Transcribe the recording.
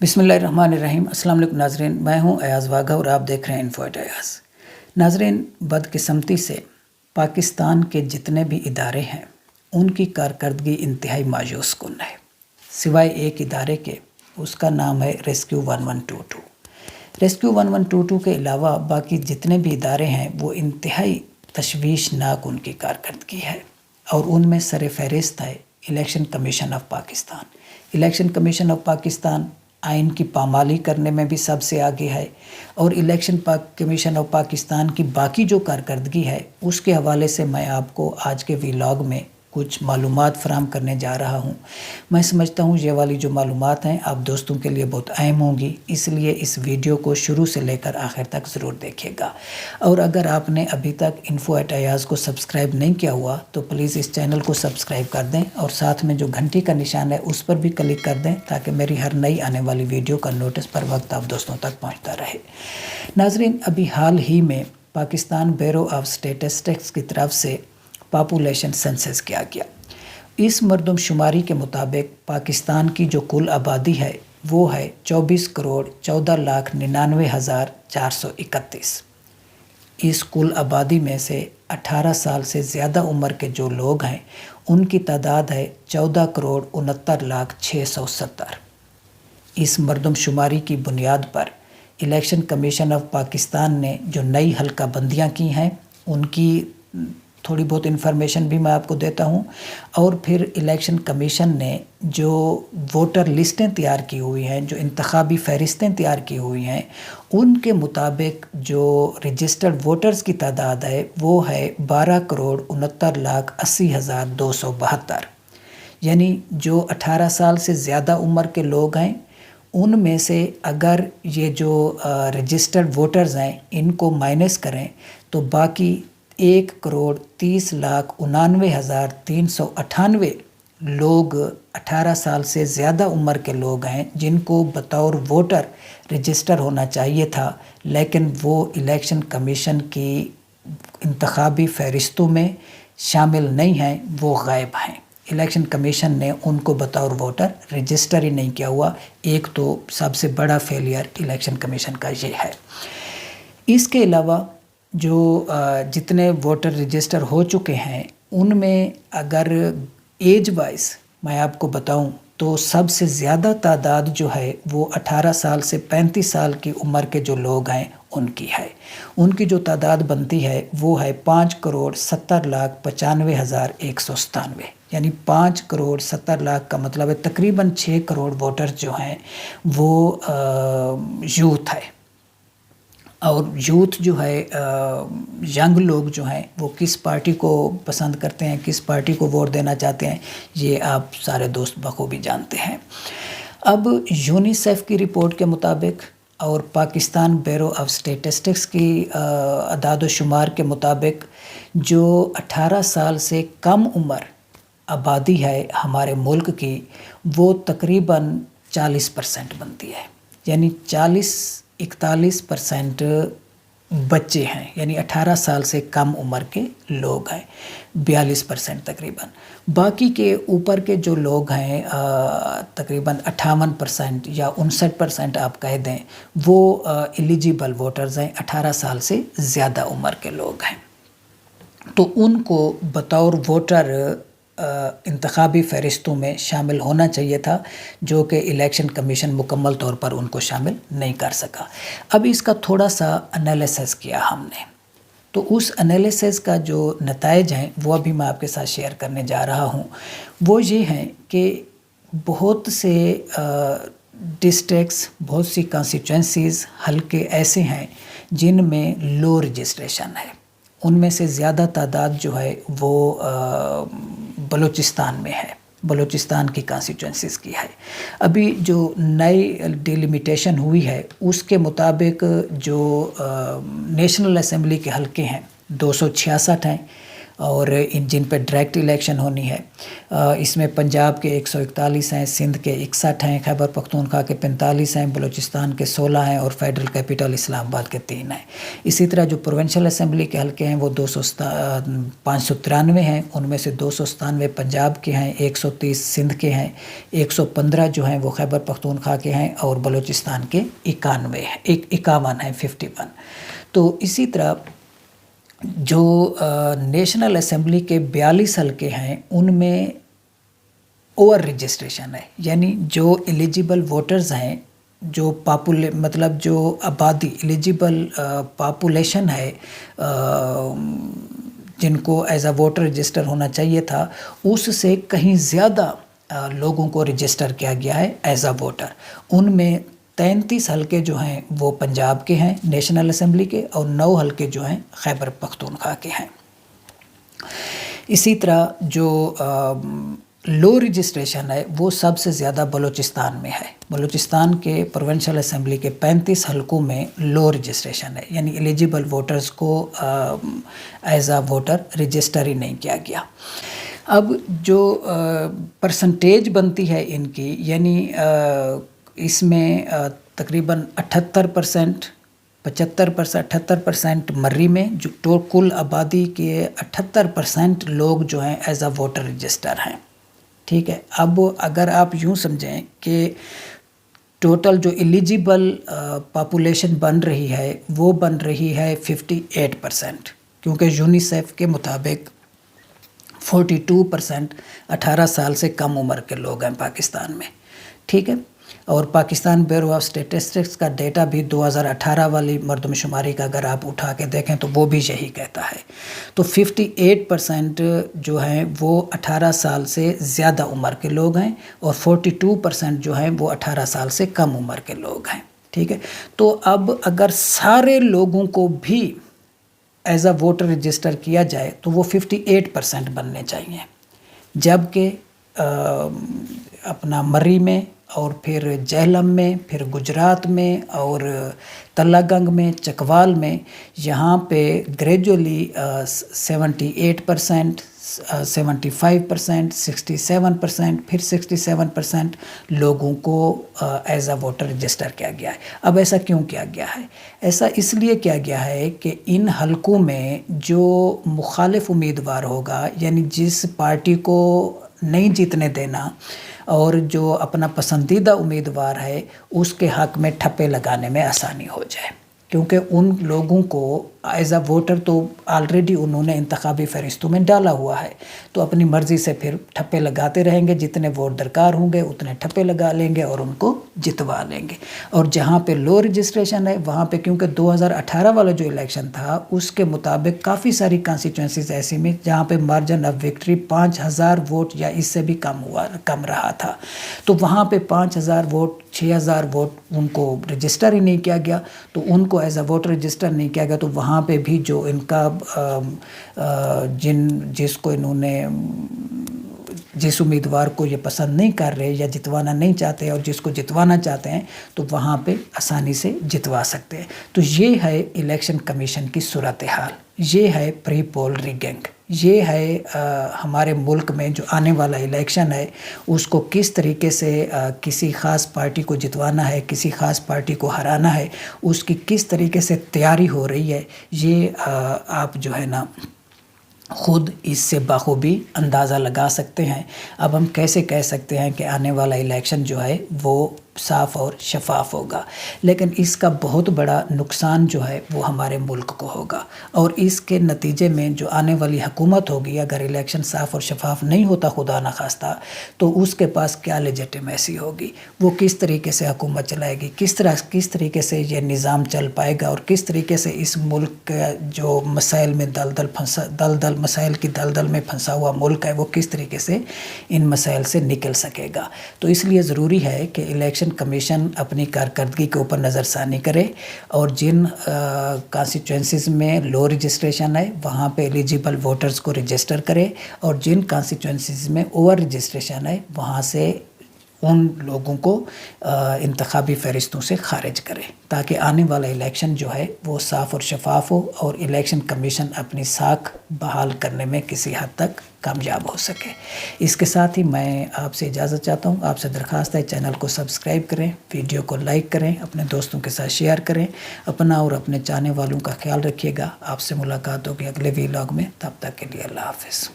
बिस्मिल्लाहिर्रहमानिर्रहीम। अस्सलाम वालेकुम नाज़रीन, मैं हूं अयाज़ वाघा और आप देख रहे हैं इन्फो एट अयाज़। नाज़रीन, बदकिस्मती से पाकिस्तान के जितने भी इदारे हैं उनकी कारकर्दगी इंतहाई मायूस कुन है, सिवाय एक इदारे के, उसका नाम है रेस्क्यू 1122। रेस्क्यू 1122 के अलावा बाकी जितने भी इदारे हैं वो इंतहाई तशवीशनाक उनकी कारकर्दगी है और उनमें सर फहरिस्त है election commission of Pakistan. Election commission of Pakistan आइन की पामाली करने में भी सबसे आगे है और इलेक्शन कमीशन ऑफ पाकिस्तान की बाकी जो कारकर्दगी है उसके हवाले से मैं आपको आज के व्लॉग में कुछ मालूमात फराहम करने जा रहा हूं। मैं समझता हूं ये वाली जो मालूमात हैं आप दोस्तों के लिए बहुत अहम होंगी, इसलिए इस वीडियो को शुरू से लेकर आखिर तक ज़रूर देखिएगा। और अगर आपने अभी तक इन्फो एट अयाज़ को सब्सक्राइब नहीं किया हुआ तो प्लीज़ इस चैनल को सब्सक्राइब कर दें और साथ में जो घंटी का निशान है उस पर भी क्लिक कर दें ताकि मेरी हर नई आने वाली वीडियो का नोटिस पर वक्त आप दोस्तों तक पहुँचता रहे। नाज़रीन, अभी हाल ही में पाकिस्तान ब्यूरो ऑफ स्टैटिस्टिक्स की तरफ से पॉपुलेशन सेंसस किया गया। इस मरदमशुमारी के मुताबिक पाकिस्तान की जो कुल आबादी है वो है 24,14,99,431। इस कुल आबादी में से 18 साल से ज़्यादा उम्र के जो लोग हैं उनकी तादाद है 14,69,670। इस मरदमशुमारी की बुनियाद पर इलेक्शन कमीशन ऑफ पाकिस्तान ने जो नई हल्का बंदियाँ की हैं उनकी थोड़ी बहुत इन्फॉर्मेशन भी मैं आपको देता हूं और फिर इलेक्शन कमीशन ने जो वोटर लिस्टें तैयार की हुई हैं, जो इंतखाबी फहरिस्तें तैयार की हुई हैं, उनके मुताबिक जो रजिस्टर्ड वोटर्स की तादाद है वो है 12,69,80,272। यानी जो 18 साल से ज़्यादा उम्र के लोग हैं उनमें से अगर ये जो रजिस्टर्ड वोटर्स हैं इनको माइनस करें तो बाकी 1,30,99,398 लोग 18 साल से ज़्यादा उम्र के लोग हैं जिनको बतौर वोटर रजिस्टर होना चाहिए था, लेकिन वो इलेक्शन कमीशन की इंतखाबी फहरिस्तों में शामिल नहीं हैं, वो गायब हैं। इलेक्शन कमीशन ने उनको बतौर वोटर रजिस्टर ही नहीं किया हुआ। एक तो सबसे बड़ा फेलियर इलेक्शन कमीशन का ये है। इसके अलावा जो जितने वोटर रजिस्टर हो चुके हैं उनमें अगर एज वाइज मैं आपको बताऊं तो सबसे ज़्यादा तादाद जो है वो 18 साल से 35 साल की उम्र के जो लोग हैं उनकी है। उनकी जो तादाद बनती है वो है 5,70,95,197। यानी 5,70,00,000 का मतलब है तकरीबन 6 करोड़ वोटर्स जो हैं वो यूथ है। और यूथ जो है यंग लोग जो हैं वो किस पार्टी को पसंद करते हैं, किस पार्टी को वोट देना चाहते हैं, ये आप सारे दोस्त बखूबी जानते हैं। अब यूनिसेफ की रिपोर्ट के मुताबिक और पाकिस्तान ब्यूरो ऑफ स्टैटिस्टिक्स की अदाद शुमार के मुताबिक जो 18 साल से कम उम्र आबादी है हमारे मुल्क की वो तकरीबन 40% बनती है। यानी 41% बच्चे हैं, यानी 18 साल से कम उम्र के लोग हैं, 42% तकरीबन। बाकी के ऊपर के जो लोग हैं तकरीबन 58% या 59% आप कह दें वो एलिजिबल वोटर्स हैं, 18 साल से ज़्यादा उम्र के लोग हैं। तो उनको बतौर वोटर इंतखाबी फहरिस्तों में शामिल होना चाहिए था, जो कि इलेक्शन कमीशन मुकम्मल तौर पर उनको शामिल नहीं कर सका। अब इसका थोड़ा सा एनालिसिस किया हमने, तो उस एनालिसिस का जो नताइज हैं वो अभी मैं आपके साथ शेयर करने जा रहा हूँ। वो ये हैं कि बहुत से डिस्ट्रिक्ट्स, बहुत सी कॉन्स्टिट्यूंसीज़, हल्के ऐसे हैं जिनमें लो रजिस्ट्रेशन है। उनमें से ज़्यादा तादाद जो है वो बलूचिस्तान में है, बलूचिस्तान की कॉन्स्टिट्यूंसीज़ की है। अभी जो नई डिलिमिटेशन हुई है उसके मुताबिक जो नेशनल असेंबली के हल्के हैं 266 हैं और जिन पे डायरेक्ट इलेक्शन होनी है। इसमें पंजाब के 141 हैं, सिंध के 61 हैं, खैबर पख्तूनख्वा के 45 हैं, बलूचिस्तान के 16 हैं और फेडरल कैपिटल इस्लामाबाद के 3 हैं। इसी तरह जो प्रोविंशियल असेंबली के हल्के हैं वो 593 हैं, उनमें से 297 पंजाब के हैं, 130 सिंध के हैं, 115 जो हैं वो खैबर पख्तूनख्वा के हैं और बलूचिस्तान के 51 हैं 51। तो इसी तरह जो नेशनल असेंबली के 42 हल्के हैं उनमें ओवर रजिस्ट्रेशन है, यानी जो एलिजिबल वोटर्स हैं, जो मतलब जो आबादी एलिजिबल पॉपुलेशन है जिनको एज अ वोटर रजिस्टर होना चाहिए था, उससे कहीं ज़्यादा लोगों को रजिस्टर किया गया है एज अ वोटर। उनमें 33 हल्के जो हैं वो पंजाब के हैं नेशनल असेंबली के और 9 हल्के जो हैं खैबर पख्तूनख्वा के हैं। इसी तरह जो लो रजिस्ट्रेशन है वो सबसे ज़्यादा बलूचिस्तान में है। बलूचिस्तान के प्रोविंशियल असेंबली के 35 हलकों में लो रजिस्ट्रेशन है, यानी एलिजिबल वोटर्स को एज आ वोटर रजिस्टर ही नहीं किया गया। अब जो परसेंटेज बनती है इनकी, यानी इसमें तकरीबन 78%, 78% मर्री में, जो कुल आबादी के 78% लोग जो हैं एज आ वोटर रजिस्टर हैं। ठीक है, अब अगर आप यूँ समझें कि टोटल जो एलिजिबल पॉपुलेशन बन रही है वो बन रही है 58%, क्योंकि यूनिसेफ के मुताबिक 42% 18 साल से कम उम्र के लोग हैं पाकिस्तान में। ठीक है, और पाकिस्तान ब्यूरो ऑफ स्टैटिस्टिक्स का डेटा भी 2018 वाली मर्दमशुमारी का अगर आप उठा के देखें तो वो भी यही कहता है। तो 58% जो हैं वो 18 साल से ज़्यादा उम्र के लोग हैं और 42% जो हैं वो 18 साल से कम उम्र के लोग हैं। ठीक है, तो अब अगर सारे लोगों को भी एज अ वोटर रजिस्टर किया जाए तो वो 58% बनने चाहिए, जबकि अपना मर्री में और फिर जहलम में, फिर गुजरात में और तल्लागंग में, चकवाल में, यहाँ पे ग्रेजुअली 78%, 75%, 67%, फिर 67% लोगों को एज अ वोटर रजिस्टर किया गया है। अब ऐसा क्यों किया गया है? ऐसा इसलिए किया गया है कि इन हलकों में जो मुखालिफ उम्मीदवार होगा, यानी जिस पार्टी को नहीं जीतने देना और जो अपना पसंदीदा उम्मीदवार है उसके हक़ में ठप्पे लगाने में आसानी हो जाए, क्योंकि उन लोगों को एज अ वोटर तो ऑलरेडी उन्होंने इंतखाबी फहरिस्तों में डाला हुआ है, तो अपनी मर्ज़ी से फिर ठप्पे लगाते रहेंगे, जितने वोट दरकार होंगे उतने ठप्पे लगा लेंगे और उनको जितवा लेंगे। और जहाँ पे लो रजिस्ट्रेशन है वहाँ पे, क्योंकि 2018 वाला जो इलेक्शन था उसके मुताबिक काफ़ी सारी कॉन्स्टिट्यूंसीज ऐसी में जहाँ पे मार्जिन ऑफ विक्ट्री 5000 वोट या इससे भी कम रहा था, तो वहाँ पे 5000 वोट 6000 वोट उनको रजिस्टर ही नहीं किया गया, तो उनको एज अ वोटर रजिस्टर नहीं किया गया, तो वहाँ पे भी जो इनका जिसको इन्होंने जिस उम्मीदवार को ये पसंद नहीं कर रहे या जितवाना नहीं चाहते और जिसको जितवाना चाहते हैं तो वहाँ पे आसानी से जितवा सकते हैं। तो ये है इलेक्शन कमीशन की सूरत हाल, ये है प्री पोल रिगिंग, ये है हमारे मुल्क में जो आने वाला इलेक्शन है उसको किस तरीके से किसी ख़ास पार्टी को जितवाना है, किसी ख़ास पार्टी को हराना है, उसकी किस तरीके से तैयारी हो रही है, ये आप जो है ना ख़ुद इससे बखूबी अंदाज़ा लगा सकते हैं। अब हम कैसे कह सकते हैं कि आने वाला इलेक्शन जो है वो साफ़ और शफाफ होगा, लेकिन इसका बहुत बड़ा नुकसान जो है वो हमारे मुल्क को होगा, और इसके नतीजे में जो आने वाली हुकूमत होगी, अगर इलेक्शन साफ़ और शफाफ नहीं होता खुदा न खास्ता, तो उसके पास क्या लेजिटिमेसी होगी, वो किस तरीके से हुकूमत चलाएगी, किस तरीके से ये निज़ाम चल पाएगा, और किस तरीके से इस मुल्क का जो मसाइल में मसाइल की दलदल में फंसा हुआ मुल्क है वो किस तरीके से इन मसाइल से निकल सकेगा। तो इसलिए ज़रूरी है कि इलेक्शन कमीशन अपनी कारकर्दगी के ऊपर नज़रसानी करे और जिन कॉन्स्टिट्यूंसीज़ में लो रजिस्ट्रेशन है वहाँ पे एलिजिबल वोटर्स को रजिस्टर करे, और जिन कॉन्स्टिट्यूंसीज़ में ओवर रजिस्ट्रेशन है वहाँ से ان لوگوں کو انتخابی فہرستوں سے خارج کرے تاکہ آنے والا الیکشن جو ہے وہ صاف اور شفاف ہو اور الیکشن کمیشن اپنی ساکھ بحال کرنے میں کسی حد تک کامیاب ہو سکے۔ اس کے ساتھ ہی میں آپ سے اجازت چاہتا ہوں، آپ سے درخواست ہے چینل کو سبسکرائب کریں، ویڈیو کو لائک کریں، اپنے دوستوں کے ساتھ شیئر کریں، اپنا اور اپنے چاہنے والوں کا خیال رکھیے گا۔ آپ سے ملاقات ہوگی اگلے ویلاگ میں، تب تک کے لیے اللہ حافظ۔